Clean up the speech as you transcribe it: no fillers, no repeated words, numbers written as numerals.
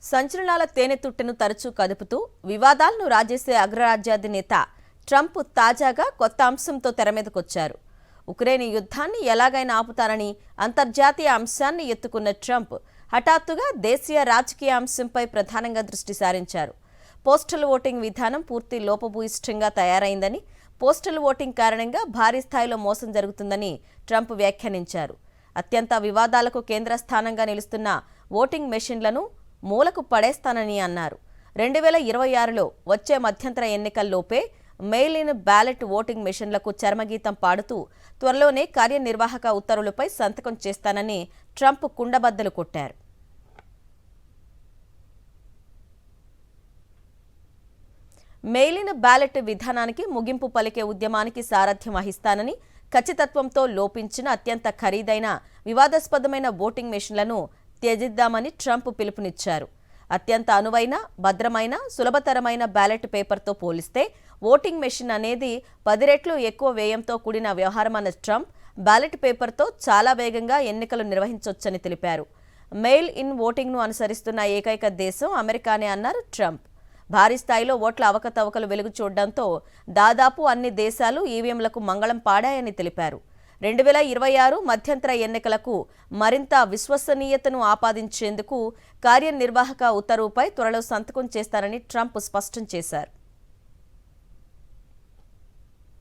సంచలనాల తేనెతుట్టెను తరచూ కదుపుతూ వివాదాలను రాజేసే అగ్రరాజ్యాధినేత ట్రంప్ తాజాగా కొత్త అంశంతో తెరమీదకొచ్చారు. ఉక్రెయిన్ యుద్ధాన్ని ఎలాగైనా ఆపుతారని అంతర్జాతీయ అంశాన్ని ఎత్తుకున్న ట్రంప్ హఠాత్తుగా దేశీయ రాజకీయ అంశంపై ప్రధానంగా దృష్టి సారించారు. పోస్టల్ ఓటింగ్ విధానం పూర్తి లోపభూయిష్టంగా తయారైందని, పోస్టల్ ఓటింగ్ కారణంగా భారీ స్థాయిలో మోసం జరుగుతుందని ట్రంప్ వ్యాఖ్యానించారు. అత్యంత వివాదాలకు కేంద్ర స్థానంగా నిలుస్తున్న ఓటింగ్ మెషిన్లను మూలకు పడేస్తానని అన్నారు. 2026లో వచ్చే మధ్యంతర ఎన్నికల్లోపే మెయిల్ ఇన్ బ్యాలెట్ ఓటింగ్ మెషిన్లకు చర్మగీతం పాడుతూ త్వరలోనే కార్యనిర్వాహక ఉత్తర్వులపై సంతకం చేస్తానని ట్రంప్ కుండబద్దలు కొట్టారు. మెయిల్ ఇన్ బ్యాలెట్ విధానానికి ముగింపు పలికే ఉద్యమానికి సారథ్యం వహిస్తానని, ఖచ్చితత్వంతో లోపించిన అత్యంత ఖరీదైన వివాదాస్పదమైన ఓటింగ్ మెషిన్లను త్యజిద్దామని ట్రంప్ పిలుపునిచ్చారు. అత్యంత అనువైన, భద్రమైన, సులభతరమైన బ్యాలెట్ పేపర్తో పోలిస్తే ఓటింగ్ మెషిన్ అనేది 10 రెట్లు ఎక్కువ వ్యయంతో కూడిన వ్యవహారమన్న ట్రంప్ బ్యాలెట్ పేపర్తో చాలా వేగంగా ఎన్నికలు నిర్వహించొచ్చని తెలిపారు. మెయిల్ ఇన్ ఓటింగ్ను అనుసరిస్తున్న ఏకైక దేశం అమెరికానే అన్నారు ట్రంప్. భారీ స్థాయిలో ఓట్ల అవకతవకలు వెలుగు చూడడంతో దాదాపు అన్ని దేశాలు ఈవీఎంలకు మంగళం పాడాయని తెలిపారు. 2026 మధ్యంతర ఎన్నికలకు మరింత విశ్వసనీయతను ఆపాదించేందుకు కార్యనిర్వాహక ఉత్తర్వుపై త్వరలో సంతకం చేస్తారని ట్రంప్ స్పష్టం చేశారు.